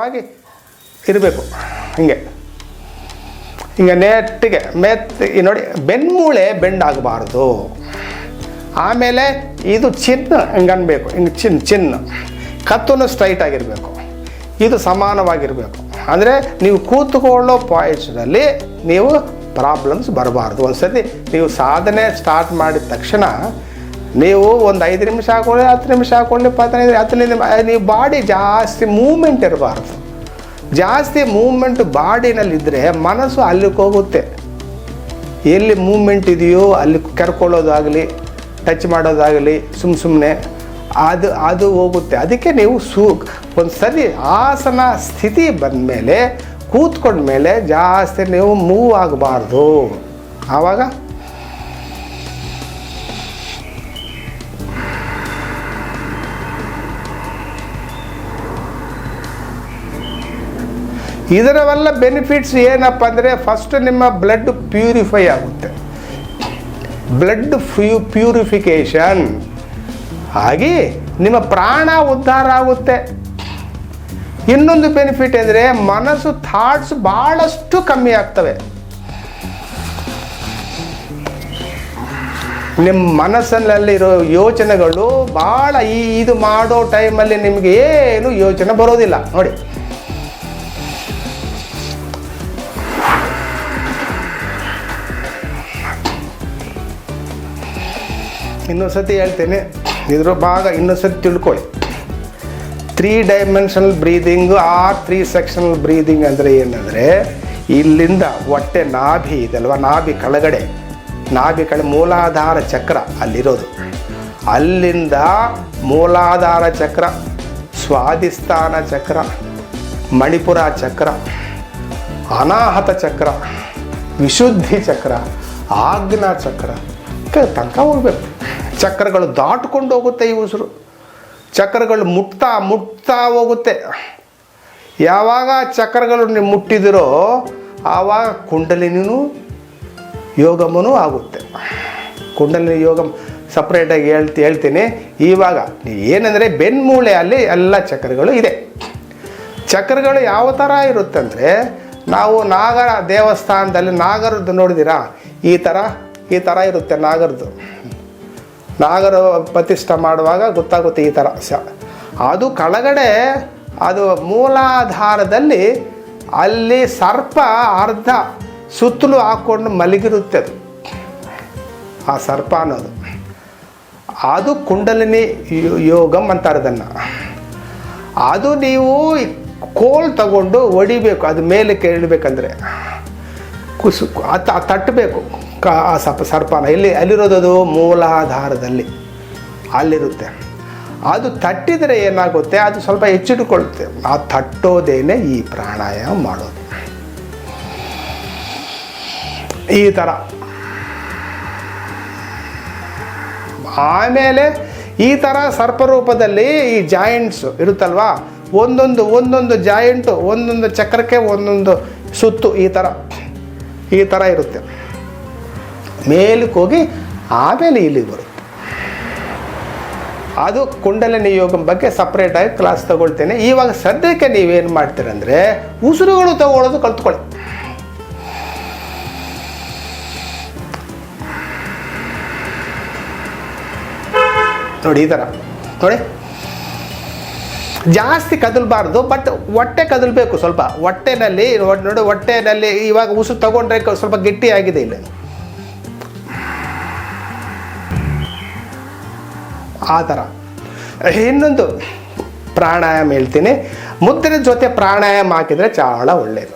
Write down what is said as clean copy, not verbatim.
ಆಗಿ ಇರಬೇಕು. ಹಿಂಗೆ ನೆಟ್ಟಿಗೆ ನೋಡಿ, ಬೆನ್ಮೂಳೆ ಬೆಂಡಾಗಬಾರ್ದು. ಆಮೇಲೆ ಇದು ಚಿನ್ನ ಹಿಂಗೆ ಅನ್ಬೇಕು, ಹಿಂಗೆ ಚಿನ್ನ ಕತ್ತನ್ನು ಸ್ಟ್ರೈಟ್ ಆಗಿರಬೇಕು, ಇದು ಸಮಾನವಾಗಿರಬೇಕು. ಅಂದರೆ ನೀವು ಕೂತ್ಕೊಳ್ಳೋ ಪಾಯಿಂಟ್ಸ್ನಲ್ಲಿ ನೀವು ಪ್ರಾಬ್ಲಮ್ಸ್ ಬರಬಾರ್ದು. ಒಂದು ಸತಿ ನೀವು ಸಾಧನೆ ಸ್ಟಾರ್ಟ್ ಮಾಡಿದ ತಕ್ಷಣ ನೀವು ಒಂದು 5 ನಿಮಿಷ ಹಾಕೊಳ್ಳಿ, 10 ನಿಮಿಷ ಹಾಕೊಳ್ಳಿ, 15 ನಿಮಿಷ, ನೀವು ಬಾಡಿ ಜಾಸ್ತಿ ಮೂಮೆಂಟ್ ಇರಬಾರ್ದು. ಜಾಸ್ತಿ ಮೂಮೆಂಟ್ ಬಾಡಿನಲ್ಲಿದ್ದರೆ ಮನಸ್ಸು ಅಲ್ಲಿಗೆ ಹೋಗುತ್ತೆ. ಎಲ್ಲಿ ಮೂಮೆಂಟ್ ಇದೆಯೋ ಅಲ್ಲಿ ಕರ್ಕೊಳ್ಳೋದಾಗಲಿ, ಟಚ್ ಮಾಡೋದಾಗಲಿ, ಸುಮ್ಮನೆ ಅದು ಹೋಗುತ್ತೆ. ಅದಕ್ಕೆ ನೀವು ಒಂದು ಸರಿ ಆಸನ ಸ್ಥಿತಿ ಬಂದ ಮೇಲೆ, ಕೂತ್ಕೊಂಡ್ಮೇಲೆ ಜಾಸ್ತಿ ನೀವು ಮೂವ್ ಆಗಬಾರ್ದು. ಆವಾಗ ಇದರವೆಲ್ಲ ಬೆನಿಫಿಟ್ಸ್ ಏನಪ್ಪ ಅಂದರೆ, ಫಸ್ಟ್ ನಿಮ್ಮ ಬ್ಲಡ್ ಪ್ಯೂರಿಫೈ ಆಗುತ್ತೆ, ಬ್ಲಡ್ ಪ್ಯೂರಿಫಿಕೇಷನ್ ಆಗಿ ನಿಮ್ಮ ಪ್ರಾಣ ಉದ್ಧಾರ ಆಗುತ್ತೆ. ಇನ್ನೊಂದು ಬೆನಿಫಿಟ್ ಅಂದರೆ ಮನಸ್ಸು ಥಾಟ್ಸ್ ಭಾಳಷ್ಟು ಕಮ್ಮಿ ಆಗ್ತವೆ. ನಿಮ್ಮ ಮನಸ್ಸಿನಲ್ಲಿರೋ ಯೋಚನೆಗಳು ಭಾಳ ಇದು ಮಾಡೋ ಟೈಮಲ್ಲಿ ನಿಮಗೆ ಏನು ಯೋಚನೆ ಬರೋದಿಲ್ಲ. ನೋಡಿ, ಇನ್ನೊಂದು ಸತಿ ಹೇಳ್ತೇನೆ, ಇದ್ರ ಭಾಗ ಇನ್ನೊಂದು ಸತಿ ತಿಳ್ಕೊಳ್ಳಿ. 3 dimensional breathing or 3 sectional breathing ಅಂದರೆ ಏನಂದರೆ, ಇಲ್ಲಿಂದ ಹೊಟ್ಟೆ ನಾಭಿ ಇದಲ್ವ, ನಾಭಿ ಕೆಳಗಡೆ ಮೂಲಾಧಾರ ಚಕ್ರ ಅಲ್ಲಿರೋದು, ಅಲ್ಲಿಂದ ಮೂಲಾಧಾರ ಚಕ್ರ, ಸ್ವಾಧಿಷ್ಠಾನ ಚಕ್ರ, ಮಣಿಪುರ ಚಕ್ರ, ಅನಾಹತ ಚಕ್ರ, ವಿಶುದ್ಧಿ ಚಕ್ರ, ಆಜ್ಞಾ ಚಕ್ರ ತನಕ ಹೋಗ್ಬೇಕು. ಚಕ್ರಗಳು ದಾಟ್ಕೊಂಡು ಹೋಗುತ್ತೆ ಈ ಉಸಿರು. ಚಕ್ರಗಳು ಮುಟ್ತಾ ಹೋಗುತ್ತೆ. ಯಾವಾಗ ಚಕ್ರಗಳು ನೀವು ಮುಟ್ಟಿದಿರೋ ಆವಾಗ ಕುಂಡಲಿನಿನೂ ಯೋಗಮನೂ ಆಗುತ್ತೆ. ಕುಂಡಲಿನಿ ಯೋಗಮ್ ಸಪ್ರೇಟಾಗಿ ಹೇಳ್ತೀನಿ. ಇವಾಗ ಏನಂದರೆ ಬೆನ್ಮೂಳೆ ಅಲ್ಲಿ ಎಲ್ಲ ಚಕ್ರಗಳು ಇದೆ. ಚಕ್ರಗಳು ಯಾವ ಥರ ಇರುತ್ತೆ ಅಂದರೆ, ನಾವು ನಾಗರ ದೇವಸ್ಥಾನದಲ್ಲಿ ನಾಗರದ್ದು ನೋಡಿದ್ದೀರಾ, ಈ ಥರ ಇರುತ್ತೆ. ನಾಗರ ಪ್ರತಿಷ್ಠೆ ಮಾಡುವಾಗ ಗೊತ್ತಾಗುತ್ತೆ ಈ ಥರ. ಅದು ಕೆಳಗಡೆ ಅದು ಮೂಲಾಧಾರದಲ್ಲಿ ಅಲ್ಲಿ ಸರ್ಪ ಅರ್ಧ ಸುತ್ತಲೂ ಹಾಕ್ಕೊಂಡು ಮಲಗಿರುತ್ತೆ. ಆ ಸರ್ಪ ಅನ್ನೋದು ಅದು ಕುಂಡಲಿನಿ ಯೋಗಮ್ ಅಂತಾರೆ ಅದನ್ನು. ಅದು ನೀವು ಕೋಲ್ ತಗೊಂಡು ಹೊಡಿಬೇಕು, ಅದು ಮೇಲೆ ಕೇಳಬೇಕಂದ್ರೆ ತಟ್ಟಬೇಕು ಆ ಸರ್ಪನ. ಅಲ್ಲಿರೋದು ಮೂಲಾಧಾರದಲ್ಲಿ ಅಲ್ಲಿರುತ್ತೆ. ಅದು ತಟ್ಟಿದರೆ ಏನಾಗುತ್ತೆ, ಅದು ಸ್ವಲ್ಪ ಹೆಚ್ಚಿಟ್ಕೊಳ್ಳುತ್ತೆ. ಆ ತಟ್ಟೋದೇನೆ ಈ ಪ್ರಾಣಾಯಾಮ ಮಾಡೋದು. ಈ ಥರ ಆಮೇಲೆ ಈ ಥರ ಸರ್ಪರೂಪದಲ್ಲಿ ಈ ಜಾಯಿಂಟ್ಸ್ ಇರುತ್ತಲ್ವಾ, ಒಂದೊಂದು ಜಾಯಿಂಟು ಒಂದೊಂದು ಚಕ್ರಕ್ಕೆ ಒಂದೊಂದು ಸುತ್ತು ಈ ಥರ ಇರುತ್ತೆ. ಮೇಲಕ್ಕೆ ಹೋಗಿ ಆಮೇಲೆ ಇಲ್ಲಿಗೆ ಬರುತ್ತೆ. ಅದು ಕುಂಡಲಿನಿ ಯೋಗದ ಬಗ್ಗೆ ಸಪ್ರೇಟಾಗಿ ಕ್ಲಾಸ್ ತಗೊಳ್ತೇನೆ. ಇವಾಗ ಸದ್ಯಕ್ಕೆ ನೀವೇನು ಮಾಡ್ತೀರಂದರೆ, ಉಸಿರುಗಳು ತಗೊಳ್ಳೋದು ಕಲ್ತ್ಕೊಳ್ಳಿ. ನೋಡಿ, ಈ ಥರ ನೋಡಿ, ಜಾಸ್ತಿ ಕದಲ್ಬಾರ್ದು, ಬಟ್ ಹೊಟ್ಟೆ ಕದಲ್ಬೇಕು ಸ್ವಲ್ಪ. ಹೊಟ್ಟೆನಲ್ಲಿ ನೋಡಿ, ಹೊಟ್ಟೆನಲ್ಲಿ ಇವಾಗ ಉಸಿರು ತಗೊಂಡ್ರೆ ಸ್ವಲ್ಪ ಗಟ್ಟಿಯಾಗಿದೆ ಇಲ್ಲಿ. ಆ ಥರ. ಇನ್ನೊಂದು ಪ್ರಾಣಾಯಾಮ ಹೇಳ್ತೀನಿ, ಮುದ್ರೆ ಜೊತೆ ಪ್ರಾಣಾಯಾಮ ಹಾಕಿದರೆ ಭಾಳ ಒಳ್ಳೆಯದು.